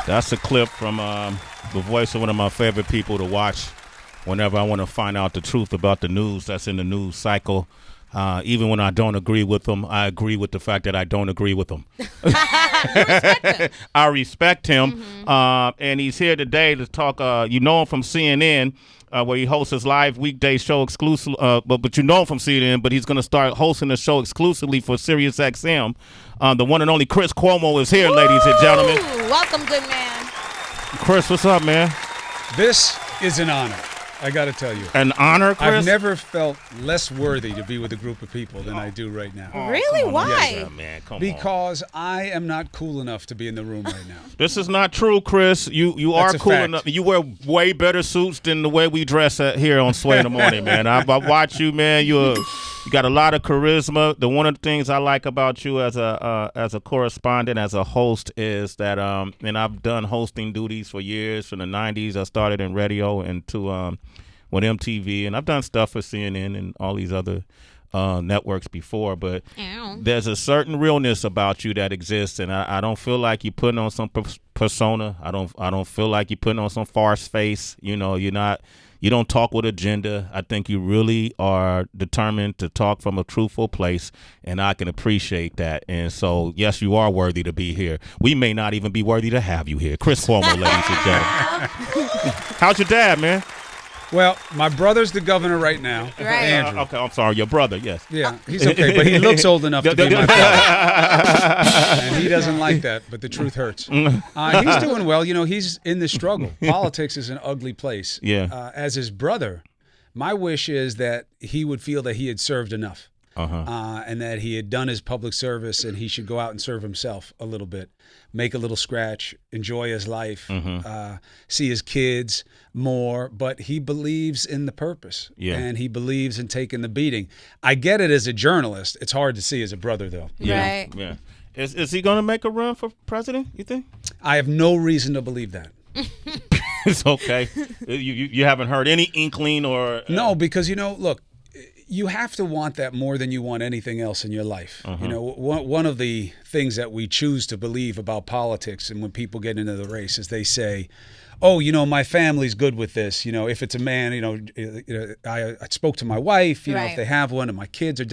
That's a clip from the voice of one of my favorite people to watch whenever I want to find out the truth about the news that's in the news cycle. Even when I don't agree with them, I agree with the fact that I don't agree with them. I respect him. And he's here today to talk. You know him from CNN, where he hosts his live weekday show exclusive. But you know him from CNN, but he's going to start hosting the show exclusively for SiriusXM. The one and only Chris Cuomo is here, ladies and gentlemen. Welcome, good man. Chris, what's up, man? This is an honor. I got to tell you. An honor, Chris? I've never felt less worthy to be with a group of people than I do right now. Really? Why? Yes, man. Come because I am not cool enough to be in the room right now. This is not true, Chris. You are cool enough. You wear way better suits than the way we dress here on Sway in the Morning, man. I watch you, man. You got a lot of charisma. One of the things I like about you as a correspondent, as a host, is that and I've done hosting duties for years from the 90s. I started in radio and to with MTV, and I've done stuff for CNN and all these other networks before, but there's a certain realness about you that exists, and I don't feel like you're putting on some persona. I don't feel like you're putting on some farce face. You know, you don't talk with agenda. I think you really are determined to talk from a truthful place, and I can appreciate that. And so, yes, you are worthy to be here. We may not even be worthy to have you here. Chris Cuomo, ladies and gentlemen. How's your dad, man? Well, my brother's the governor right now, Right. Andrew. Okay, I'm sorry, your brother, yes. Yeah, he's okay, but he looks old enough to be my father. And he doesn't like that, but the truth hurts. He's doing well. You know, he's in the struggle. Politics is an ugly place. Yeah. As his brother, my wish is that he would feel that he had served enough. And that he had done his public service and he should go out and serve himself a little bit, make a little scratch, enjoy his life, see his kids more. But he believes in the purpose and he believes in taking the beating. I get it as a journalist. It's hard to see as a brother, though. Yeah. Right. Yeah. Is he going to make a run for president, you think? I have no reason to believe that. It's okay. You haven't heard any inkling or... No, because, look, you have to want that more than you want anything else in your life. You know, one of the things that we choose to believe about politics and when people get into the race is they say, oh, my family's good with this. If it's a man, I spoke to my wife, Right. if they have one and my kids are...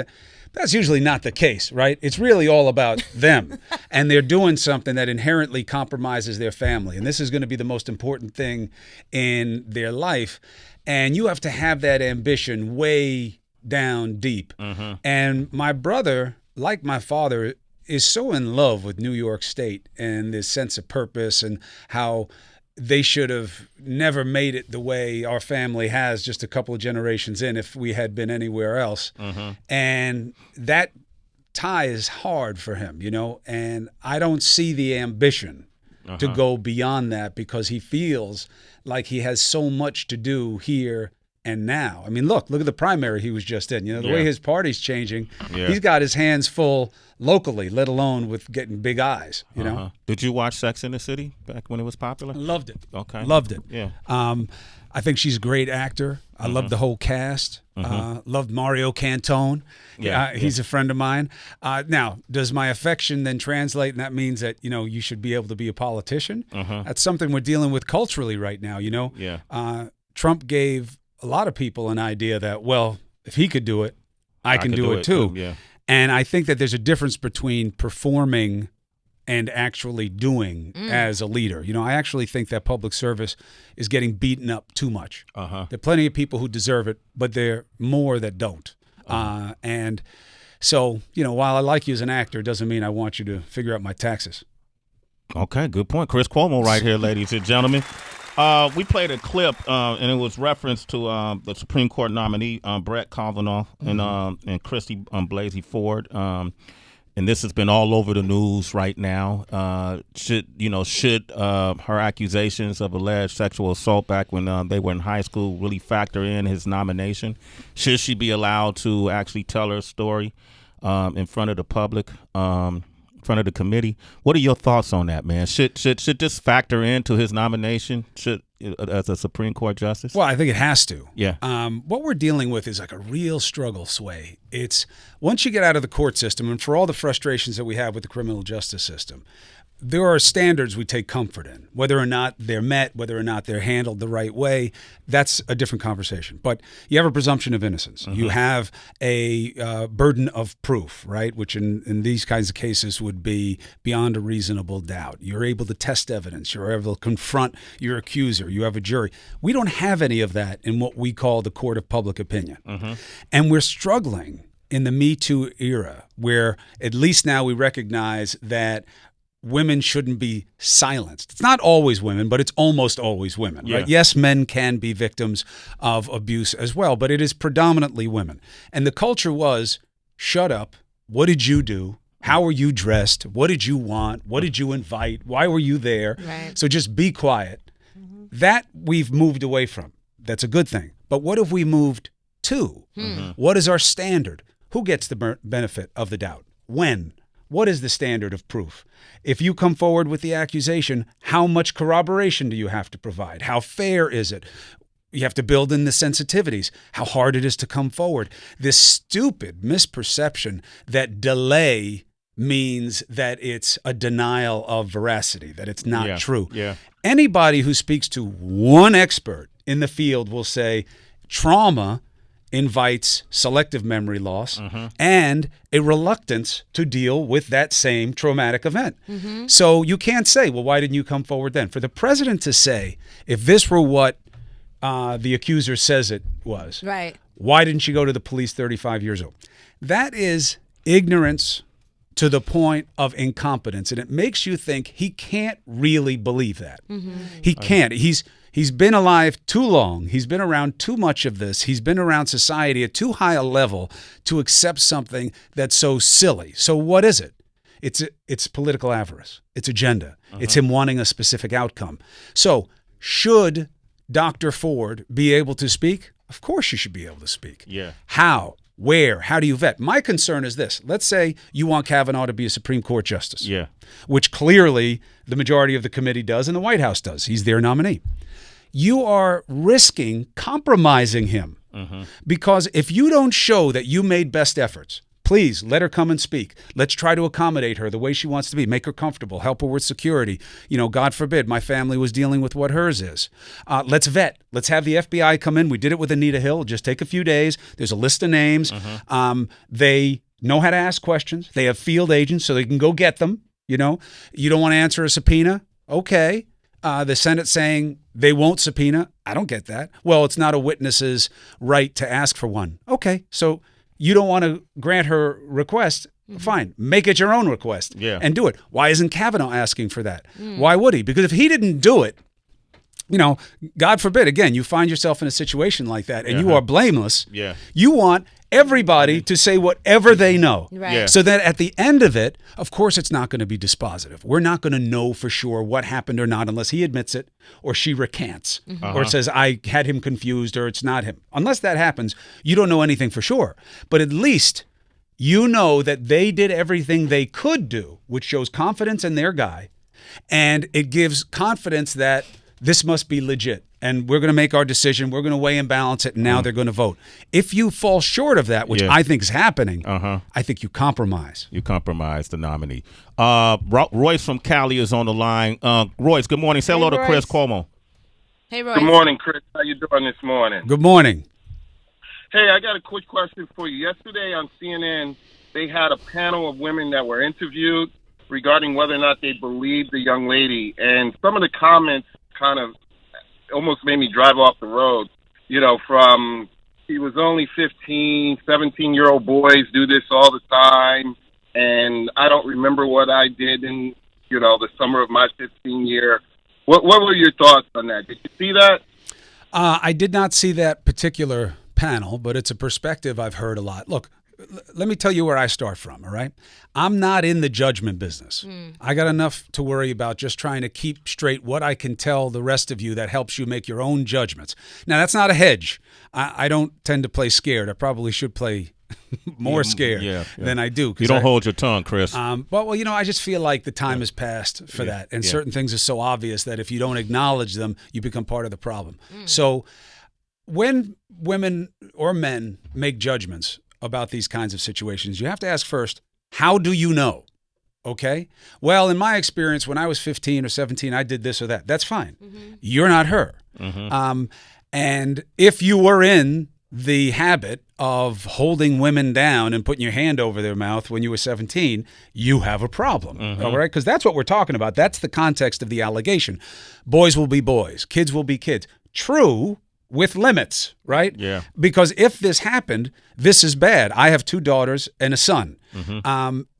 That's usually not the case, right? It's really all about them. And they're doing something that inherently compromises their family. And this is going to be the most important thing in their life. And you have to have that ambition way down deep. And my brother, like my father, is so in love with New York State and this sense of purpose and how they should have never made it the way our family has just a couple of generations in if we had been anywhere else. And that tie is hard for him, and I don't see the ambition to go beyond that because he feels like he has so much to do here and now. I mean, look at the primary he was just in. The way his party's changing, he's got his hands full locally, let alone with getting big eyes, Did you watch Sex and the City back when it was popular? Loved it. Okay. Loved it. Yeah. I think she's a great actor. I love the whole cast. Loved Mario Cantone. He's a friend of mine. Now, does my affection then translate, and that means that, you should be able to be a politician? That's something we're dealing with culturally right now, Yeah. Trump gave a lot of people an idea that, well, if he could do it, I can do it too. Yeah. And I think that there's a difference between performing and actually doing as a leader. I actually think that public service is getting beaten up too much. There are plenty of people who deserve it, but there are more that don't. And so, while I like you as an actor, it doesn't mean I want you to figure out my taxes. Okay, good point. Chris Cuomo right here, ladies and gentlemen. We played a clip, and it was reference to the Supreme Court nominee, Brett Kavanaugh, and Christy Blasey Ford. And this has been all over the news right now. Should her accusations of alleged sexual assault back when they were in high school really factor in his nomination? Should she be allowed to actually tell her story in front of the public? In front of the committee. What are your thoughts on that, man? Should this factor into his nomination as a Supreme Court justice? Well, I think it has to. Yeah. What we're dealing with is like a real struggle, Sway. It's once you get out of the court system, and for all the frustrations that we have with the criminal justice system, there are standards we take comfort in. Whether or not they're met, whether or not they're handled the right way, that's a different conversation. But you have a presumption of innocence. You have a burden of proof, right? Which in these kinds of cases would be beyond a reasonable doubt. You're able to test evidence. You're able to confront your accuser. You have a jury. We don't have any of that in what we call the court of public opinion. And we're struggling in the Me Too era, where at least now we recognize that women shouldn't be silenced. It's not always women, but it's almost always women, right? Yes, men can be victims of abuse as well, but it is predominantly women. And the culture was, shut up. What did you do? How were you dressed? What did you want? What did you invite? Why were you there? Right. So just be quiet. That we've moved away from. That's a good thing. But what have we moved to? What is our standard? Who gets the benefit of the doubt? When? What is the standard of proof? If you come forward with the accusation, how much corroboration do you have to provide? How fair is it? You have to build in the sensitivities, how hard it is to come forward. This stupid misperception that delay means that it's a denial of veracity, that it's not true. Anybody who speaks to one expert in the field will say trauma invites selective memory loss and a reluctance to deal with that same traumatic event. So you can't say, well, why didn't you come forward then? For the president to say, if this were what the accuser says it was, Right. why didn't you go to the police 35 years old? That is ignorance to the point of incompetence, and it makes you think he can't really believe that. He can't. He's been alive too long. He's been around too much of this. He's been around society at too high a level to accept something that's so silly. So what is it? It's political avarice. It's agenda. It's him wanting a specific outcome. So should Dr. Ford be able to speak? Of course you should be able to speak. How? Where? How do you vet? My concern is this. Let's say you want Kavanaugh to be a Supreme Court justice, which clearly the majority of the committee does and the White House does. He's their nominee. You are risking compromising him because if you don't show that you made best efforts, please let her come and speak. Let's try to accommodate her the way she wants to be, make her comfortable, help her with security. You know, God forbid my family was dealing with what hers is. Let's vet. Let's have the FBI come in. We did it with Anita Hill. Just take a few days. There's a list of names. They know how to ask questions. They have field agents so they can go get them. You know, you don't want to answer a subpoena? Okay. The Senate saying they won't subpoena. I don't get that. Well, it's not a witness's right to ask for one. Okay. So you don't want to grant her request. Fine. Make it your own request and do it. Why isn't Kavanaugh asking for that? Why would he? Because if he didn't do it, you know, God forbid, again, you find yourself in a situation like that and you are blameless. You want everybody to say whatever they know. Right. So that at the end of it, of course, it's not going to be dispositive. We're not going to know for sure what happened or not unless he admits it or she recants or says, I had him confused or it's not him. Unless that happens, you don't know anything for sure. But at least you know that they did everything they could do, which shows confidence in their guy. And it gives confidence that this must be legit. And we're going to make our decision. We're going to weigh and balance it. And now they're going to vote. If you fall short of that, which I think is happening, I think you compromise. You compromise the nominee. Royce from Cali is on the line. Royce, good morning. Say hello to Chris Cuomo. Hey, Royce. Good morning, Chris. How you doing this morning? Good morning. Hey, I got a quick question for you. Yesterday on CNN, they had a panel of women that were interviewed regarding whether or not they believed the young lady. And some of the comments kind of almost made me drive off the road, you know, from he was only 15, 17-year-old boys do this all the time, and I don't remember what I did in, you know, the summer of my 15 year. What were your thoughts on that? Did you see that? I did not see that particular panel, but it's a perspective I've heard a lot. Look, let me tell you where I start from, all right? I'm not in the judgment business. I got enough to worry about just trying to keep straight what I can tell the rest of you that helps you make your own judgments. Now, that's not a hedge. I don't tend to play scared. I probably should play more scared than I do. You don't hold your tongue, Chris. Well, you know, I just feel like the time has passed for that. And certain things are so obvious that if you don't acknowledge them, you become part of the problem. So when women or men make judgments about these kinds of situations, you have to ask first, how do you know? Okay? Well, in my experience, when I was 15 or 17, I did this or that. That's fine. You're not her. And if you were in the habit of holding women down and putting your hand over their mouth when you were 17, you have a problem, all right? Because that's what we're talking about. That's the context of the allegation. Boys will be boys. Kids will be kids. True, with limits, right? Yeah. Because if this happened, this is bad. I have 2 daughters and a son.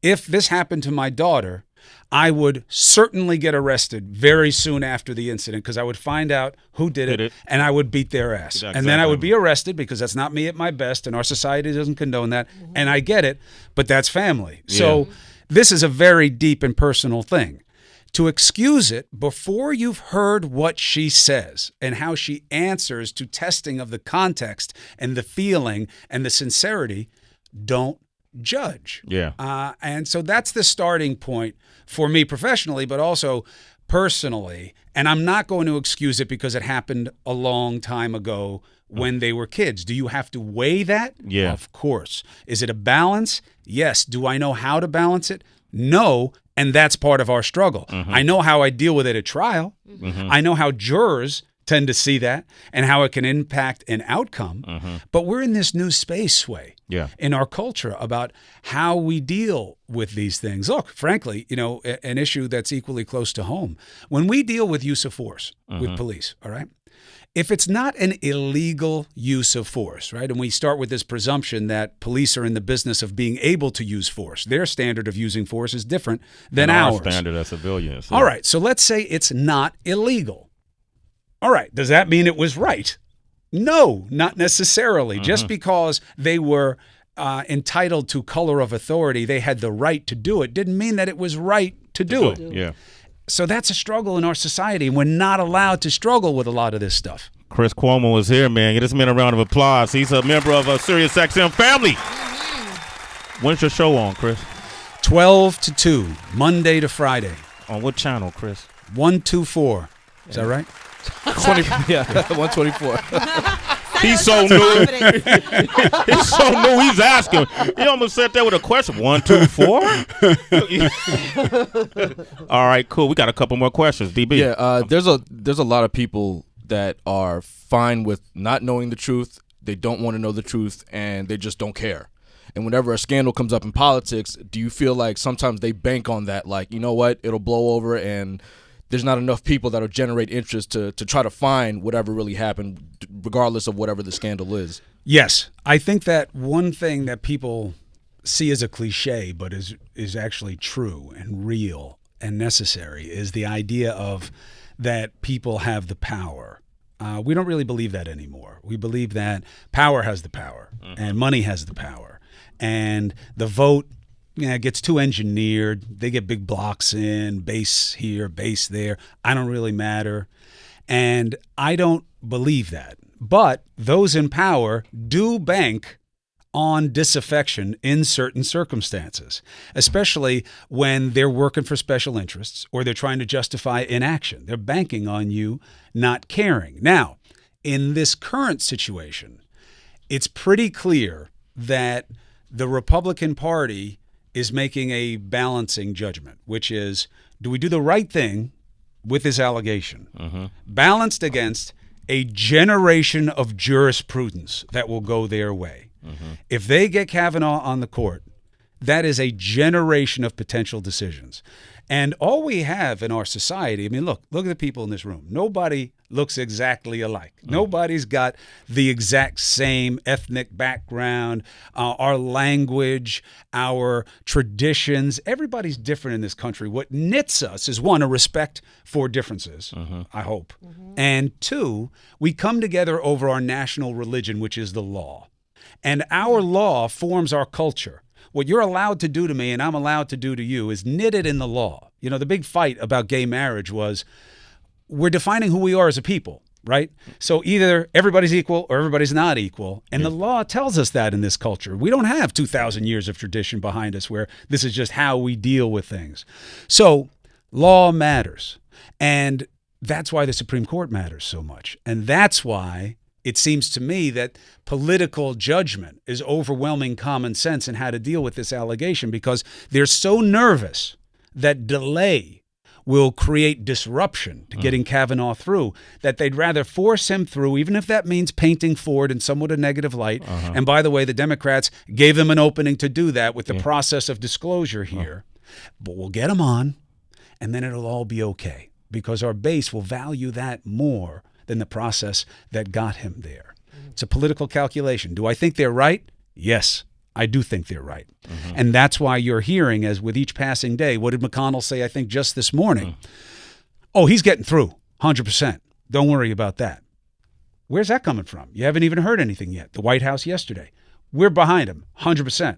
If this happened to my daughter, I would certainly get arrested very soon after the incident because I would find out who did it and I would beat their ass. Exactly. And then I would be arrested because that's not me at my best and our society doesn't condone that. And I get it, but that's family. So this is a very deep and personal thing. To excuse it before you've heard what she says and how she answers to testing of the context and the feeling and the sincerity, don't judge. Yeah. And so that's the starting point for me professionally, but also personally. And I'm not going to excuse it because it happened a long time ago when they were kids. Do you have to weigh that? Yeah. Of course. Is it a balance? Yes. Do I know how to balance it? No. And that's part of our struggle. I know how I deal with it at trial. I know how jurors tend to see that and how it can impact an outcome. But we're in this new space, Sway, in our culture about how we deal with these things. Look, frankly, an issue that's equally close to home. When we deal with use of force with police, all right, if it's not an illegal use of force, right, and we start with this presumption that police are in the business of being able to use force, their standard of using force is different than ours. Our standard as civilians. All right, so let's say it's not illegal. All right, does that mean it was right? No, not necessarily. Just because they were entitled to color of authority, they had the right to do it, didn't mean that it was right to do it. Yeah. So that's a struggle in our society. We're not allowed to struggle with a lot of this stuff. Chris Cuomo is here, man. Get this man a round of applause. He's a member of a Sirius XM family. When's your show on, Chris? 12 to 2, Monday to Friday. On what channel, Chris? 124. Is that right? 124. He's so new. He's so new. He's asking. He almost sat there with a question. 1, 2, 4. All right, cool. We got a couple more questions. DB. Yeah, there's a lot of people that are fine with not knowing the truth. They don't want to know the truth, and they just don't care. And whenever a scandal comes up in politics, do you feel like sometimes they bank on that? Like, you know what? It'll blow over, and there's not enough people that'll generate interest to try to find whatever really happened, regardless of whatever the scandal is. Yes. I think that one thing that people see as a cliche, but is actually true and real and necessary, is the idea of that people have the power. We don't really believe that anymore. We believe that power has the power and money has the power. And the vote gets too engineered. They get big blocks in, base here, base there. I don't really matter. And I don't believe that. But those in power do bank on disaffection in certain circumstances, especially when they're working for special interests or they're trying to justify inaction. They're banking on you not caring. Now, in this current situation, it's pretty clear that the Republican Party is making a balancing judgment, which is, do we do the right thing with this allegation, balanced against a generation of jurisprudence that will go their way? If they get Kavanaugh on the court, that is a generation of potential decisions. And all we have in our society, I mean, look at the people in this room. Nobody looks exactly alike. Nobody's got the exact same ethnic background, our language, our traditions. Everybody's different in this country. What knits us is, one, a respect for differences, I hope. And two, we come together over our national religion, which is the law. And our law forms our culture. What you're allowed to do to me and I'm allowed to do to you is knitted in the law. You know, the big fight about gay marriage was we're defining who we are as a people, right? So either everybody's equal or everybody's not equal. And the law tells us that in this culture. We don't have 2,000 years of tradition behind us where this is just how we deal with things. So law matters. And that's why the Supreme Court matters so much. And that's why it seems to me that political judgment is overwhelming common sense in how to deal with this allegation, because they're so nervous that delay will create disruption to getting Kavanaugh through, that they'd rather force him through, even if that means painting Ford in somewhat a negative light. And by the way, the Democrats gave them an opening to do that with the process of disclosure here. But we'll get him on, and then it'll all be okay, because our base will value that more than the process that got him there. It's a political calculation. Do I think they're right? Yes. I do think they're right. And that's why you're hearing, as with each passing day, what did McConnell say, I think, just this morning? Oh, he's getting through, 100%. Don't worry about that. Where's that coming from? You haven't even heard anything yet. The White House yesterday. We're behind him, 100%.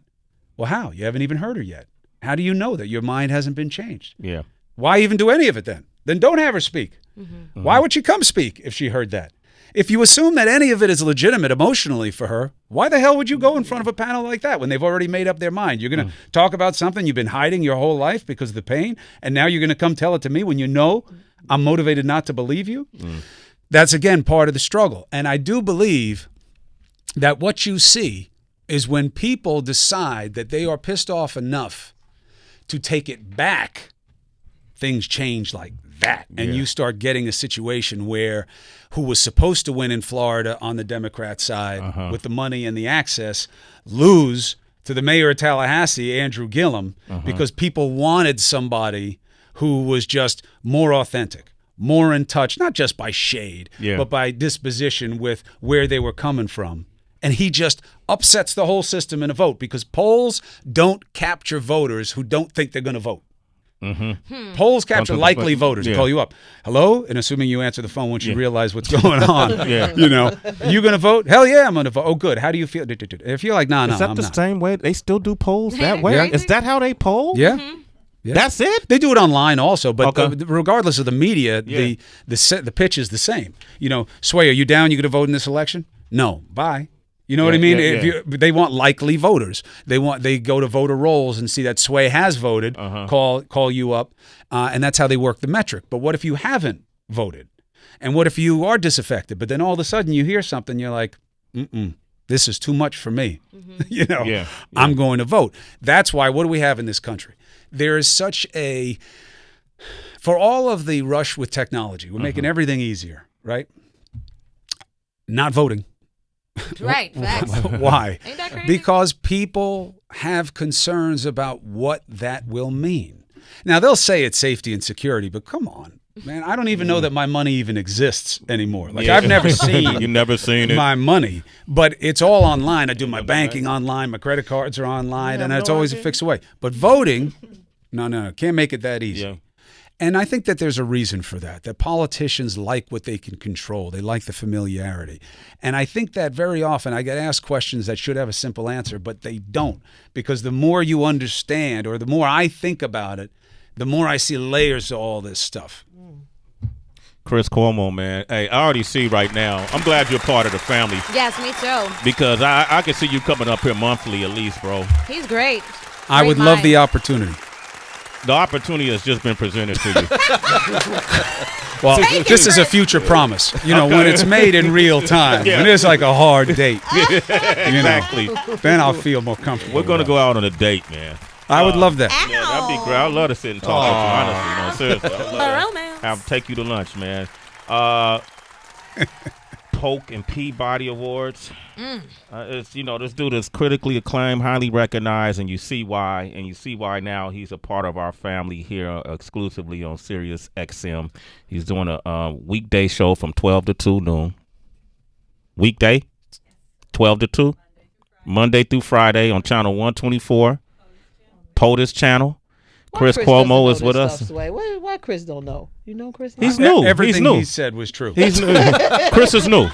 Well, how? You haven't even heard her yet. How do you know that your mind hasn't been changed? Yeah. Why even do any of it then? Then don't have her speak. Why would she come speak if she heard that? If you assume that any of it is legitimate emotionally for her, why the hell would you go in front of a panel like that when they've already made up their mind? You're going to talk about something you've been hiding your whole life because of the pain, and now you're going to come tell it to me when you know I'm motivated not to believe you? That's, again, part of the struggle. And I do believe that what you see is when people decide that they are pissed off enough to take it back, things change like that. And you start getting a situation where who was supposed to win in Florida on the Democrat side with the money and the access lose to the mayor of Tallahassee, Andrew Gillum, because people wanted somebody who was just more authentic, more in touch, not just by shade, but by disposition with where they were coming from. And he just upsets the whole system in a vote, because polls don't capture voters who don't think they're going to vote. Polls capture likely voters. They call you up. Hello? And assuming you answer the phone once you realize what's going on. You know, are you going to vote? Hell yeah, I'm going to vote. Oh, good. How do you feel? If you're like, no, I'm not. Is that the same way? They still do polls that way? Yeah. Is that how they poll? Yeah. Yeah. That's it? They do it online also, but regardless of the media, the pitch is the same. You know, Sway, are you down? You going to vote in this election? No. Bye. You know what I mean? They want likely voters. They go to voter rolls and see that Sway has voted, call you up, and that's how they work the metric. But what if you haven't voted? And what if you are disaffected, but then all of a sudden you hear something, you're like, this is too much for me. You know, I'm going to vote. That's why, what do we have in this country? There is such a, for all of the rush with technology, we're making everything easier, right? Not voting. Right, facts. Why? Ain't that crazy? Because people have concerns about what that will mean. Now, they'll say it's safety and security, but come on, man. I don't even know that my money even exists anymore. Like, I've never seen You've never seen it. my money, but it's all online. I do my banking online. My credit cards are online, and it's always a fixed away. But voting, no, can't make it that easy. Yeah. And I think that there's a reason for that politicians like what they can control. They like the familiarity. And I think that very often I get asked questions that should have a simple answer, but they don't. Because the more you understand, or the more I think about it, the more I see layers to all this stuff. Chris Cuomo, man. Hey, I already see right now. I'm glad you're part of the family. Yes, me too. Because I can see you coming up here monthly at least, bro. He's great. I would love the opportunity. The opportunity has just been presented to you. Well, this is a future promise. You know, when it's made in real time, when it's like a hard date, Exactly. then I'll feel more comfortable. We're going to go out on a date, man. I would love that. Yeah, that'd be great. I'd love to sit and talk with you, honestly. No, seriously. I'd love romance. I'll take you to lunch, man. Polk and Peabody Awards. It's, you know, this dude is critically acclaimed, highly recognized, and you see why. And you see why now he's a part of our family here exclusively on Sirius XM. He's doing a weekday show from 12 to 2 noon. Weekday, 12 to 2. Monday through Friday on channel 124. POTUS channel. Chris Cuomo is with us. Why Chris don't know? You know Chris? He's new. Everything He's new. he said was true. He's new. Chris is new.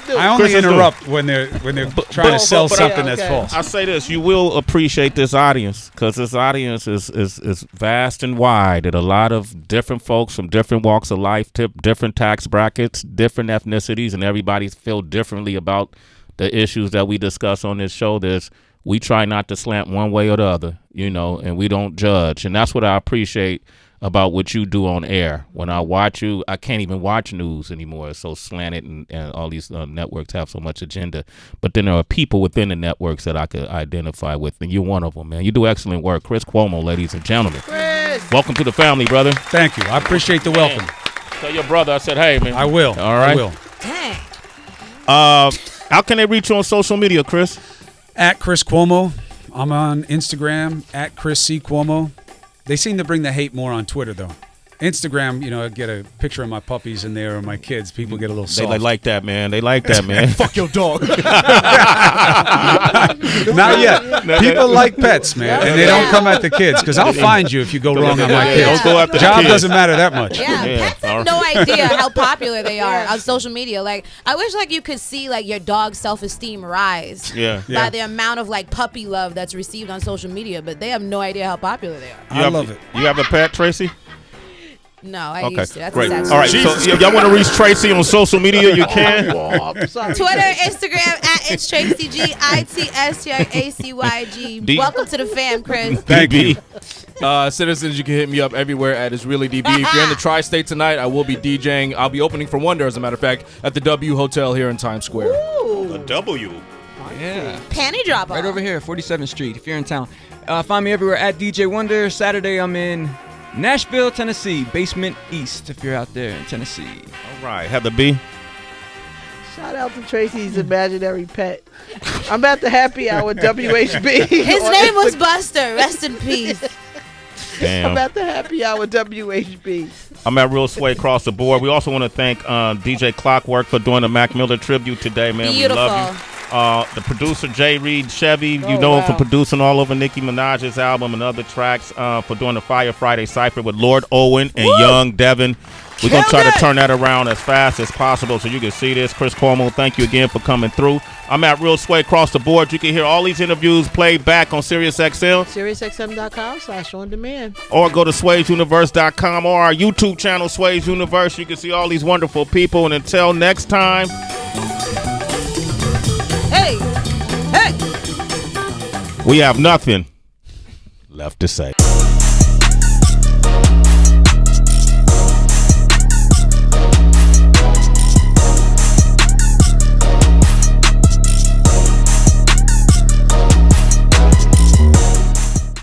I only interrupt when they're trying to sell something that's false. I say this: you will appreciate this audience, because this audience is vast and wide, and a lot of different folks from different walks of life, different tax brackets, different ethnicities, and everybody feel differently about the issues that we discuss on this show. We try not to slant one way or the other, you know, and we don't judge. And that's what I appreciate about what you do on air. When I watch you, I can't even watch news anymore. It's so slanted, and all these networks have so much agenda. But then there are people within the networks that I could identify with, and you're one of them, man. You do excellent work. Chris Cuomo, ladies and gentlemen. Chris. Welcome to the family, brother. Thank you. I appreciate the welcome. Tell your brother I said, hey, man. I will. All right. I will. Dang. How can they reach you on social media, Chris? At Chris Cuomo. I'm on Instagram, at Chris C. Cuomo. They seem to bring the hate more on Twitter, though. Instagram, I get a picture of my puppies in there or my kids. People get a little soft. They like that, man. They like that, man. Fuck your dog. Not yet. People like pets, man, and they don't come at the kids because I'll find you if you go wrong on my kids. Don't go after the Job kids. doesn't matter that much. Yeah, pets have no idea how popular they are on social media. Like, I wish you could see your dog's self-esteem rise by the amount of puppy love that's received on social media, but they have no idea how popular they are. I love it. You have a pet, Tracy? No, I used to. That's great. a sad All right, so if y'all want to reach Tracy on social media, you can. Twitter, Instagram, at It's Tracy G, ITSTRACYG. Welcome to the fam, Chris. Thank you. Citizens, you can hit me up everywhere at It's Really DB. If you're in the tri-state tonight, I will be DJing. I'll be opening for Wonder, as a matter of fact, at the W Hotel here in Times Square. A W. Yeah. Panty drop off. Right over here, 47th Street, if you're in town. Find me everywhere at DJ Wonder. Saturday, I'm in Nashville, Tennessee, Basement East, if you're out there in Tennessee. All right, Heather B. Shout out to Tracy's imaginary pet. I'm at the happy hour, WHB. His name was Buster. Rest in peace. Damn. I'm at the happy hour, WHB. I'm at Real Sway across the board. We also want to thank DJ Clockwork for doing the Mac Miller tribute today, man. Beautiful. We love you. The producer, Jay Reed Chevy, you know him for producing all over Nicki Minaj's album and other tracks, for doing the Fire Friday Cypher with Lord Owen and Young Devin. We're going to try to turn that around as fast as possible so you can see this. Chris Cuomo, thank you again for coming through. I'm at Real Sway across the board. You can hear all these interviews played back on SiriusXM. SiriusXM.com/on-demand. Or go to SwaysUniverse.com or our YouTube channel, Sways Universe. You can see all these wonderful people. And until next time. Hey. We have nothing left to say.